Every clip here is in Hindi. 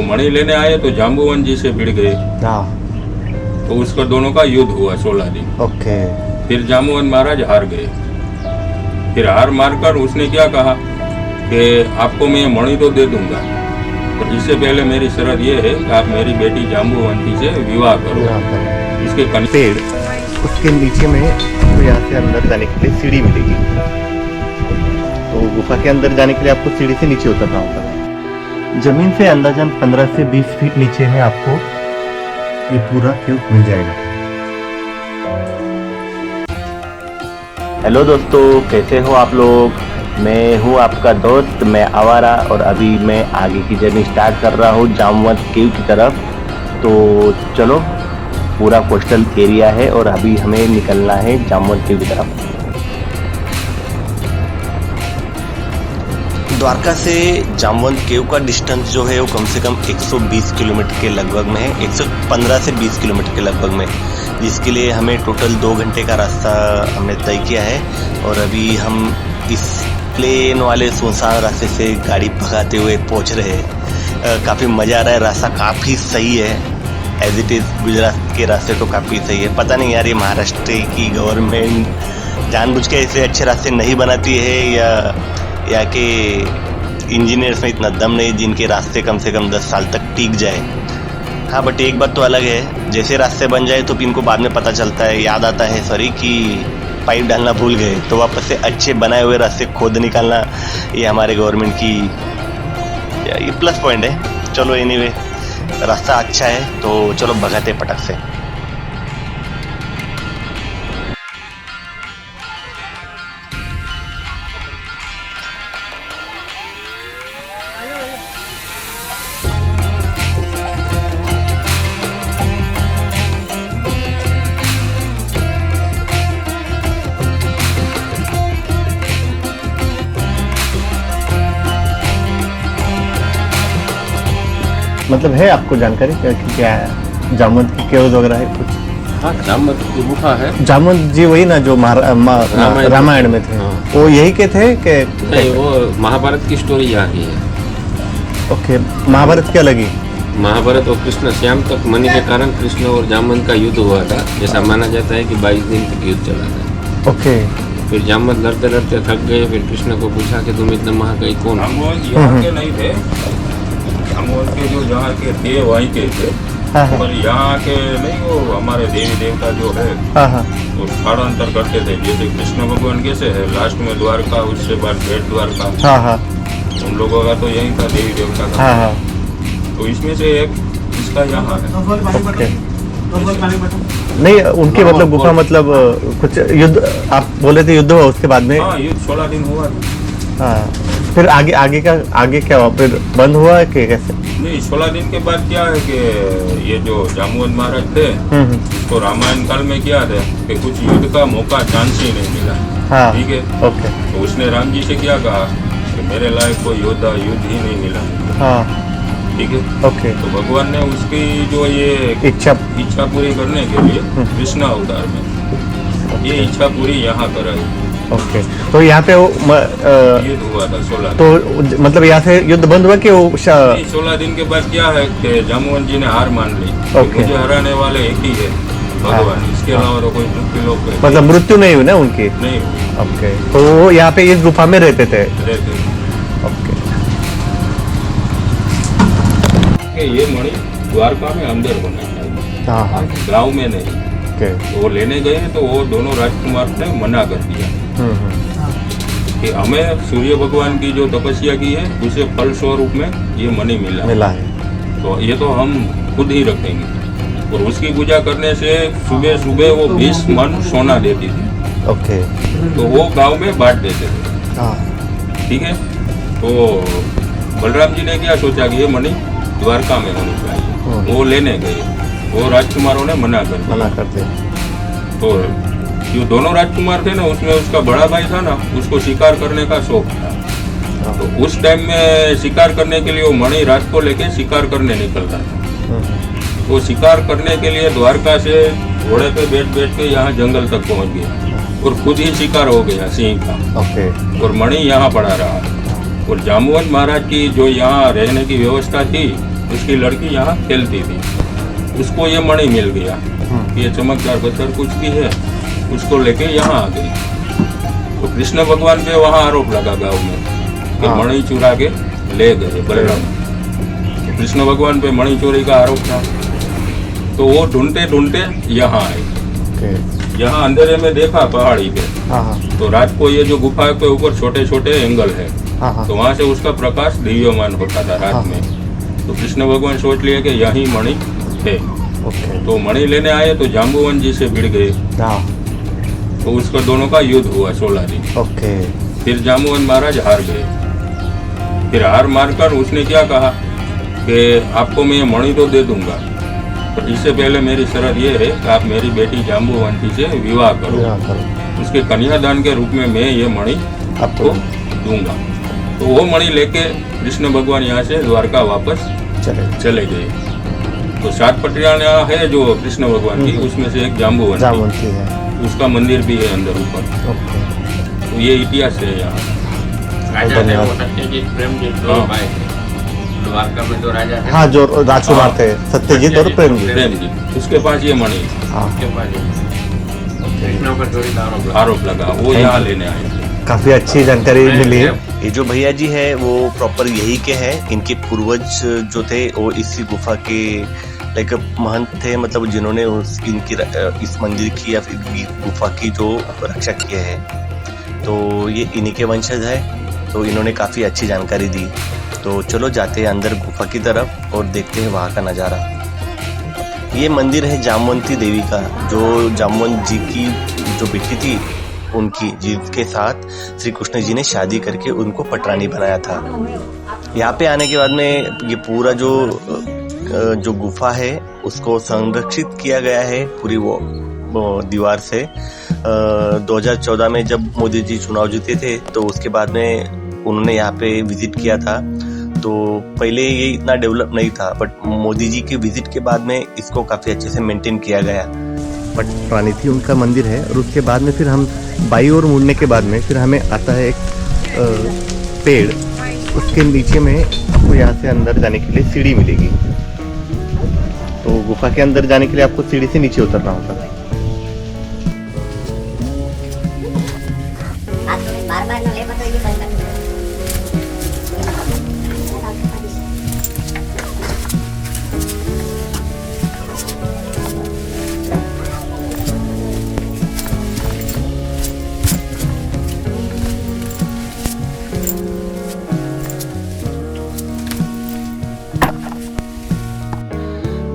तो मणि लेने आए तो जाम्बुवन जी से भिड़ गए। हाँ। तो उसका दोनों का युद्ध हुआ 16 दिन। ओके। फिर जाम्बुवन महाराज हार गए। फिर हार मारकर उसने क्या कहा कि आपको मैं मणि तो दे दूंगा, पर इससे पहले मेरी शर्त यह है कि आप मेरी बेटी जाम्बुवंती से विवाह करो। इसके पेड़, उसके नीचे में आपको यहाँ से अंदर जाने के लिए सीढ़ी मिलेगी। तो गुफा के अंदर जाने के लिए आपको सीढ़ी से नीचे उतरना होगा। जमीन से अंदाजन 15 से 20 फीट नीचे में आपको ये पूरा क्यूब मिल जाएगा। हेलो दोस्तों, कैसे हो आप लोग? मैं हूँ आपका दोस्त, मैं आवारा, और अभी मैं आगे की जर्नी स्टार्ट कर रहा हूँ जाम्बुवन केव की तरफ। तो चलो, पूरा कोस्टल एरिया है और अभी हमें निकलना है जाम्बुवन केव की तरफ। द्वारका से जाम्बुवन केव का डिस्टेंस जो है वो कम से कम 120 किलोमीटर के लगभग में है, 115 से 20 किलोमीटर के लगभग में, जिसके लिए हमें टोटल 2 घंटे का रास्ता हमने तय किया है। और अभी हम इस प्लेन वाले सुनसान रास्ते से गाड़ी भगाते हुए पहुंच रहे हैं। काफ़ी मज़ा आ रहा है, रास्ता काफ़ी सही है। एज इट इज़ गुजरात के रास्ते तो काफ़ी सही है। पता नहीं यार, ये महाराष्ट्र की गवर्नमेंट जानबूझ के ऐसे अच्छे रास्ते नहीं बनाती है या कि इंजीनियर्स में इतना दम नहीं जिनके रास्ते कम से कम 10 साल तक टिक जाए। हाँ, बट एक बात तो अलग है, जैसे रास्ते बन जाए तो इनको बाद में पता चलता है, याद आता है सॉरी, कि पाइप डालना भूल गए, तो वापस से अच्छे बनाए हुए रास्ते खोद निकालना, ये हमारे गवर्नमेंट की ये प्लस पॉइंट है। चलो एनीवे, रास्ता अच्छा है तो चलो भगाते पटक से। मतलब है आपको जानकारी क्या है जाम्बुवन की केव्स वगैरह है कुछ? हाँ, जाम्बुवन की गुफा है। जाम्बुवन जी वही ना जो रामायण में थे? हाँ। वो यही के थे कि नहीं, वो महाभारत की स्टोरी यहाँ की है। ओके, महाभारत क्या लगी? महाभारत और कृष्ण श्याम तक मणि के कारण कृष्ण और जाम्बुवन का युद्ध हुआ था। ऐसा माना जाता है कि 22 दिन तक युद्ध चला था। ओके। फिर जाम्बुवन लड़ते लड़ते थक गए। फिर कृष्ण को पूछा कि तुम इतना महाकाई कौन? यहाँ के नहीं थे, जाम्बुवन के जो यहाँ के थे वहीं के थे। हाँ हाँ। पर यहाँ के नहीं, वो हमारे देवी देवता जो है हाँ हाँ। वो स्थानांतर करते थे। जैसे कृष्ण भगवान कैसे है, लास्ट में द्वारका, उससे बाद भेट द्वारका। हाँ हाँ। उन लोगों का तो यही था, देवी देवता का। हाँ हाँ। तो इसमें से एक इसका यहाँ है। ओके। नहीं, उनकी मतलब गुफा मतलब कुछ युद्ध आप बोले थे, युद्ध हुआ उसके बाद में? हाँ, युद्ध 16 दिन हुआ था। हाँ, फिर आगे क्या हुआ? फिर बंद हुआ है कि कैसे? नहीं, 16 दिन के बाद क्या है कि ये जो जाम्बुवन महाराज थे, तो रामायण काल में क्या था कि कुछ युद्ध का मौका, चांस ही नहीं मिला। हाँ। ठीक है। ओके। तो उसने राम जी से क्या कहा कि मेरे लायक कोई योद्धा युद्ध ही नहीं मिला। हाँ। ठीक है। ओके। तो भगवान ने उसकी जो ये इच्छा पूरी करने के लिए कृष्ण अवतार में ये इच्छा पूरी यहाँ कराई। ओके। तो यहाँ पे युद्ध हुआ था 16। तो मतलब यहाँ से युद्ध बंद हुआ कि वो 16 दिन के बाद क्या है कि जाम्बुवन जी ने हार मान ली। ओके। मुझे हराने वाले एक ही है, भगवान। इसके अलावा तो कोई मृत्यु लोग मतलब मृत्यु नहीं हुई ना उनकी? नहीं हुई। ओके। तो वो यहाँ पे इस गुफा में रहते थे? ओके। ये मणि द्वारका में अंदर होना चाहिए। हाँ हाँ। गाँव में नहीं। ओके। वो लेने गए तो वो दोनों राजकुमार ने मना कर दिया कि हमें सूर्य भगवान की जो तपस्या की है उसे फल स्वरूप में ये मणि मिला है, तो ये तो हम खुद ही रखेंगे। और उसकी पूजा करने से सुबह सुबह वो 20 मन सोना देती थी। ओके। तो वो गांव में बांट देते थे। हाँ। ठीक है। तो बलराम जी ने क्या सोचा कि ये मणि द्वारका में होनी चाहिए। वो लेने गए, वो राजकुमारों ने मना कर दिया। तो जो दोनों राजकुमार थे ना, उसमें उसका बड़ा भाई था ना, उसको शिकार करने का शौक था। तो उस टाइम में शिकार करने के लिए वो मणि रात को लेके शिकार करने निकलता था। वो शिकार करने के लिए द्वारका से घोड़े पे बैठ के यहाँ जंगल तक पहुँच गया और खुद ही शिकार हो गया सिंह का। और मणि यहाँ पड़ा रहा। और जाम्बुवन महाराज की जो यहाँ रहने की व्यवस्था थी उसकी लड़की यहाँ खेलती थी, उसको ये मणि मिल गया। ये चमकदार पत्थर कुछ भी है, उसको लेके यहाँ आ गई। तो कृष्ण भगवान पे वहाँ आरोप लगा गाँव में कि मणि चुरा के ले गए बलराम। तो कृष्ण भगवान पे मणि चोरी का आरोप था, तो वो ढूंढते ढूंढते यहाँ आए। यहाँ अंधेरे में देखा पहाड़ी पे, तो रात को ये जो गुफा के ऊपर छोटे छोटे एंगल है, तो वहाँ से उसका प्रकाश दिव्यमान होता था रात में। तो कृष्ण भगवान सोच लिए कि यही मणि है। तो मणि लेने आए तो जाम्बुवन जी से भिड़ गए। तो उसका दोनों का युद्ध हुआ 16 दिन। फिर जाम्बुवन महाराज हार गए। फिर हार मारकर उसने क्या कहा कि आपको मैं ये मणि तो दे दूंगा, पर इससे पहले मेरी शर्त ये है कि आप मेरी बेटी जाम्बुवंती से विवाह करो। उसके कन्यादान के रूप में मैं ये मणि आपको दूंगा। तो वो मणि लेके कृष्ण भगवान यहाँ से द्वारका वापस चले गए। तो 7 पटियाला है जो कृष्ण भगवान की, उसमें से एक जाम्बुवंती है, उसका मंदिर भी है अंदर ऊपर। तो ये इतिहास है यहाँ। राजा थे वो सत्यजीत प्रेमजीत दो भाई द्वारका में जो राजा थे, हाँ, जो राजकुमार थे सत्यजीत और प्रेमजीत, उसके पास ये मणि, उसके पास कृष्ण पर चोरी का आरोप लगा, वो यहाँ लेने आए थे। काफी अच्छी जानकारी मिली है। ये जो भैया जी है वो प्रॉपर यही के हैं। इनके पूर्वज जो थे वो इसी गुफा के लाइक महंत थे, मतलब जिन्होंने इनकी इस मंदिर की या फिर गुफा की जो रक्षा की है। तो ये इन्हीं के वंशज है, तो इन्होंने काफ़ी अच्छी जानकारी दी। तो चलो जाते हैं अंदर गुफा की तरफ और देखते हैं वहाँ का नज़ारा। ये मंदिर है जाम्बवंती देवी का, जो जाम्बवंत जी की जो बेटी थी उनकी, जिसके साथ श्री कृष्ण जी ने शादी करके उनको पटरानी बनाया था। यहाँ पे आने के बाद में ये पूरा जो गुफा है उसको संरक्षित किया गया है पूरी वो दीवार से। 2014 में जब मोदी जी चुनाव जीते थे तो उसके बाद में उन्होंने यहाँ पे विजिट किया था। तो पहले ये इतना डेवलप नहीं था, बट मोदी जी के विजिट के बाद में इसको काफ़ी अच्छे से मेंटेन किया गया। पटरानी थी उनका मंदिर है, और उसके बाद में फिर हम बाई ओर मुड़ने के बाद में फिर हमें आता है एक पेड़, उसके नीचे में आपको यहाँ से अंदर जाने के लिए सीढ़ी मिलेगी। तो गुफा के अंदर जाने के लिए आपको सीढ़ी से नीचे उतरना होगा।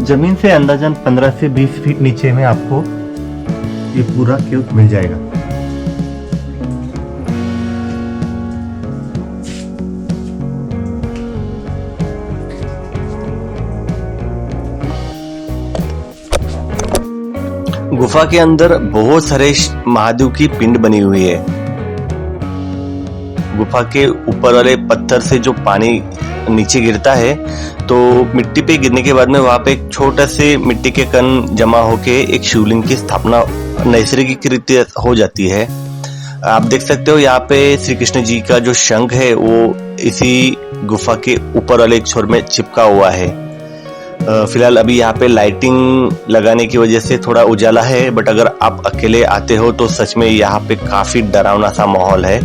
जमीन से अंदाजन 15 से 20 फीट नीचे में आपको ये पूरा केव मिल जाएगा। गुफा के अंदर बहुत सारे महादेव की पिंड बनी हुई है। गुफा के ऊपर वाले पत्थर से जो पानी नीचे गिरता है, तो मिट्टी पे गिरने के बाद में वहाँ पे एक छोटा से मिट्टी के कण जमा होके एक शिवलिंग की स्थापना नैसर्गिक रीति हो जाती है। आप देख सकते हो यहाँ पे श्री कृष्ण जी का जो शंख है वो इसी गुफा के ऊपर वाले एक छोर में चिपका हुआ है। फिलहाल अभी यहाँ पे लाइटिंग लगाने की वजह से थोड़ा उजाला है, बट अगर आप अकेले आते हो तो सच में यहाँ पे काफी डरावना सा माहौल है।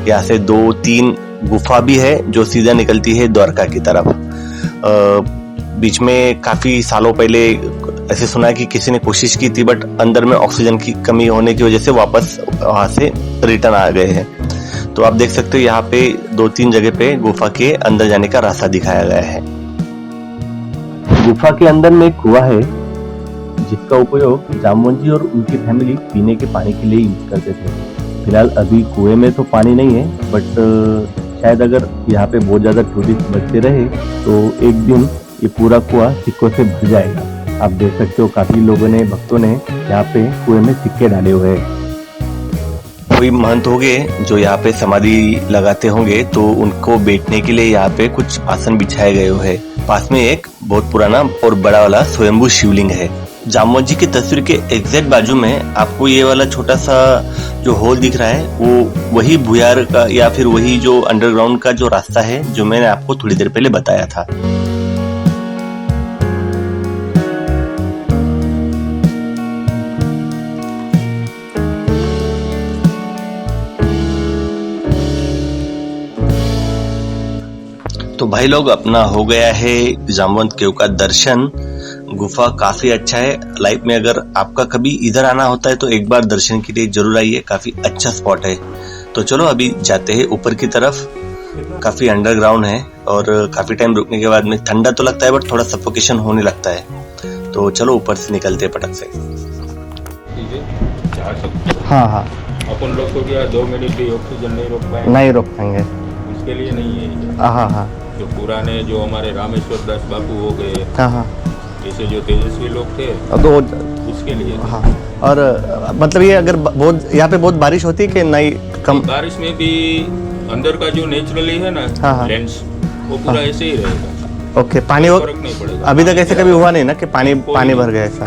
यहाँ से 2-3 गुफा भी है जो सीधा निकलती है द्वारका की तरफ। बीच में काफी सालों पहले ऐसे सुना है कि किसी ने कोशिश की थी, बट अंदर में ऑक्सीजन की कमी होने की वजह से वापस वहां से रिटर्न आ गए हैं। तो आप देख सकते हो यहाँ पे 2-3 जगह पे गुफा के अंदर जाने का रास्ता दिखाया गया है। गुफा के अंदर में एक कुआं है जिसका उपयोग जाम्बवंत जी और उनकी फैमिली पीने के पानी के लिए यूज करते थे। फिलहाल अभी कुएं में तो पानी नहीं है, बट शायद अगर यहाँ पे बहुत ज्यादा टूरिस्ट बचते रहे तो एक दिन ये पूरा कुआं सिक्कों से भर जाएगा। आप देख सकते हो काफी लोगों ने, भक्तों ने यहाँ पे कुएं में सिक्के डाले हुए हैं। कोई महंत होंगे जो यहाँ पे समाधि लगाते होंगे, तो उनको बैठने के लिए यहाँ पे कुछ आसन बिछाए गए हुए हैं। पास में एक बहुत पुराना और बड़ा वाला स्वयंभू शिवलिंग है। जाम्बवंत जी की तस्वीर के एग्जैक्ट बाजू में आपको ये वाला छोटा सा जो होल दिख रहा है वो वही भुयार का या फिर वही जो अंडरग्राउंड का जो रास्ता है जो मैंने आपको थोड़ी देर पहले बताया था। भाई लोग अपना हो गया है जामवंत केव का दर्शन। गुफा काफी अच्छा है। लाइफ में अगर आपका कभी इधर आना होता है तो एक बार दर्शन के लिए जरूर आइए, काफी अच्छा स्पॉट है। तो चलो अभी जाते हैं ऊपर की तरफ। काफी अंडरग्राउंड है और काफी टाइम रुकने के बाद में ठंडा तो लगता है बट थोड़ा सफोकेशन होने लगता है। तो चलो ऊपर से निकलते हैं पटक से। जा सकते हैं। हाँ हाँ, अपन लोग को क्या 2 मिनट भी ऑक्सीजन नहीं रोक पाएंगे, नहीं रोक पाएंगे। उसके लिए नहीं है। हाँ हाँ जो पुराने जो हमारे रामेश्वर दास बापू हो गए, हाँ हाँ, जैसे जो तेजस्वी लोग थे, तो उसके लिए। हाँ। और मतलब ये अगर बहुत यहाँ पे बहुत बारिश होती है कि नहीं? कम बारिश में भी अंदर का जो नेचुरली है ना हाँ, हाँ। लेंस, वो पूरा ऐसे ही रहेगा। ओके, पानी कोई फर्क नहीं पड़ेगा। अभी तक ऐसे कभी हुआ नहीं ना कि पानी भर गया ऐसा?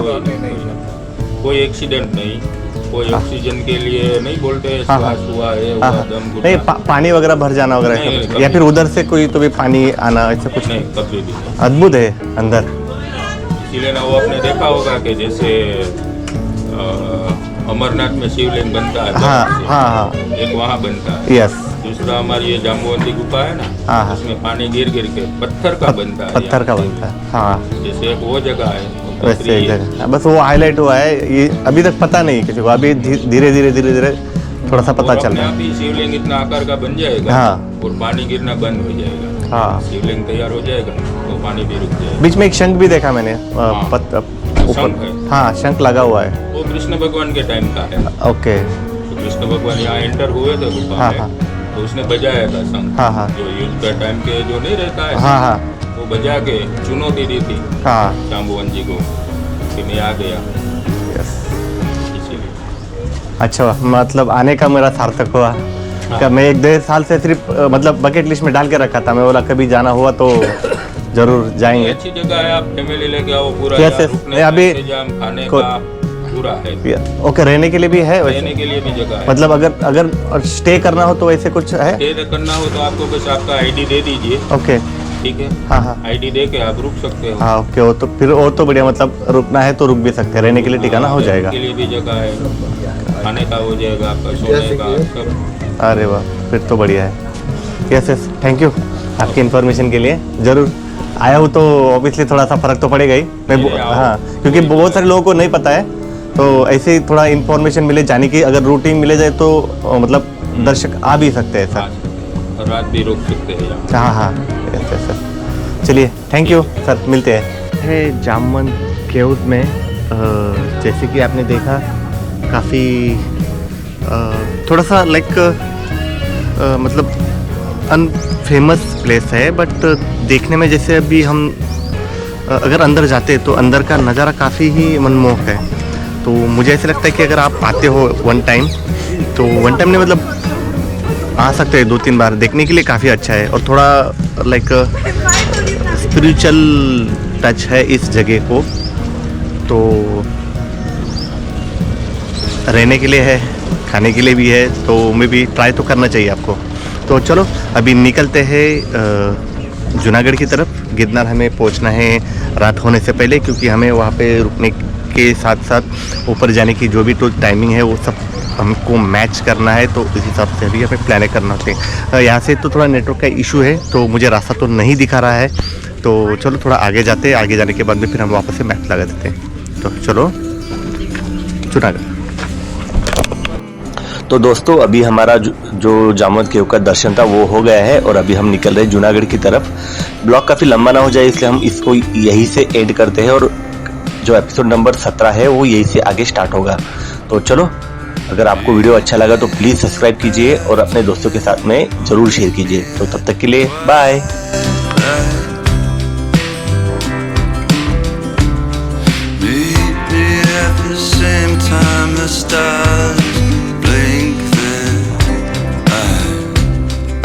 कोई एक्सीडेंट नहीं, कोई ऑक्सीजन के लिए नहीं बोलते हाँ, श्वास हुआ है, हाँ, हुआ हाँ। दम नहीं, घुटा। पानी वगैरह भर जाना वगैरह नहीं, ऐसा कुछ? कभी या फिर उधर से कोई तो भी पानी आना ऐसा कुछ? नहीं, कभी भी नहीं। अद्भुत है अंदर। इसीलिए ना वो आपने देखा होगा कि जैसे अमरनाथ में शिवलिंग बनता है, हाँ बर्फ से, हाँ हाँ, एक वहाँ बनता है। यस। दूसरा हमारी ये जाम्बुवंती गुफा है ना, हाँ, हाँ। उसमें पानी गिर गिर के पत्थर का बनता है। पत्थर का यहाँ बनता है, हाँ। जैसे एक वो जगह है, वो वैसे पथरी एक है। जगह बस वो हाईलाइट हुआ है, ये अभी तक पता नहीं किसी को। अभी धीरे धीरे थोड़ा सा पता और चल अपने रहा आप है। ही शिवलिंग इतना आकार का बन जाएगा, हाँ। और पानी गिरना बंद हो जाएगा। हाँ, शिवलिंग तैयार हो जाएगा तो पानी भी रुक जाएगा। बीच में एक शंख भी देखा मैंने हाँ। शंख ऊपर। है। हाँ, शंख लगा हुआ है। वो कृष्ण भगवान के टाइम का है। ओके। तो कृष्ण भगवान यहाँ एंटर हुए थे गुफा हाँ, में, हाँ। तो उसने बजाया था शंख। हाँ, हाँ। जो युद्ध के टाइम के जो नहीं रहता है, हाँ हाँ वो बजा के चुनौती दी थी हाँ, जाम्बुवन जी को कि मैं आ गया, यस। इसीलिए। अच्छा, मतलब आने का मेरा सार्थक हुआ। क्या मैं 1-1.5 साल से सिर्फ मतलब बकेट लिस्ट में डाल के रखा था। मैं बोला कभी जाना हुआ तो जरूर जाएंगे। अच्छी जगह है, आप फैमिली लेके आओ। पूरा Yes, यहाँ yes. रुकने मैं का, अभी- इंतजाम, खाने को- का पूरा है। ओके, रहने के लिए भी है वैसे? रहने के लिए भी जगह है। मतलब अगर स्टे करना हो तो वैसे कुछ है? स्टे करना हो तो आपको बस आपका आईडी दे दीजिए, ओके। ठीक है? हाँ हाँ आईडी दे के आप रुक सकते हो। हाँ, ओके। वो तो बढ़िया। मतलब रुकना है तो रुक भी सकते हैं, रहने के लिए ठिकाना हो जाएगा। रहने के लिए भी जगह है, खाने का हो जाएगा, आपका सोने का सब। अरे वाह, फिर तो बढ़िया है। यस यस, थैंक यू आपकी इन्फॉर्मेशन के लिए। जरूर आया हूँ तो ऑब्वियसली थोड़ा सा फर्क तो पड़ेगा ही। हाँ, क्योंकि बहुत सारे लोगों को नहीं पता है, तो ऐसे ही थोड़ा इन्फॉर्मेशन मिले जाने की। अगर रूटीन मिले जाए तो मतलब दर्शक आ भी सकते हैं सर। रात भी रुक सकते हैं यहाँ। हाँ हाँ, यस यस सर। चलिए, थैंक यू सर, मिलते हैं। जामवंत केव्स में जैसे कि आपने देखा काफ़ी थोड़ा सा लाइक मतलब अनफेमस प्लेस है, बट देखने में जैसे अभी हम अगर अंदर जाते हैं तो अंदर का नज़ारा काफ़ी ही मनमोहक है। तो मुझे ऐसा लगता है कि अगर आप आते हो वन टाइम नहीं, मतलब आ सकते हैं 2-3 बार। देखने के लिए काफ़ी अच्छा है और थोड़ा लाइक स्पिरिचुअल टच है इस जगह को। तो रहने के लिए है, खाने के लिए भी है, तो मैं भी ट्राई तो करना चाहिए आपको। तो चलो अभी निकलते हैं जूनागढ़ की तरफ। गिरनार हमें पहुंचना है रात होने से पहले, क्योंकि हमें वहाँ पे रुकने के साथ साथ ऊपर जाने की जो भी तो टाइमिंग है वो सब हमको मैच करना है। तो इस हिसाब से अभी हमें प्लानिंग करना होती है। यहाँ से तो थोड़ा नेटवर्क का इशू है, तो मुझे रास्ता तो नहीं दिखा रहा है। तो चलो थोड़ा आगे जाते हैं, आगे जाने के बाद में फिर हम वापस से मैप लगा देते हैं। तो चलो जूनागढ़। तो दोस्तों अभी हमारा जो जामवंत केव का दर्शन था वो हो गया है और अभी हम निकल रहे हैं जूनागढ़ की तरफ। ब्लॉग काफ़ी लंबा ना हो जाए इसलिए हम इसको यहीं से एड करते हैं और जो एपिसोड नंबर 17 है वो यहीं से आगे स्टार्ट होगा। तो चलो, अगर आपको वीडियो अच्छा लगा तो प्लीज़ सब्सक्राइब कीजिए और अपने दोस्तों के साथ में ज़रूर शेयर कीजिए। तो तब तक के लिए बाय।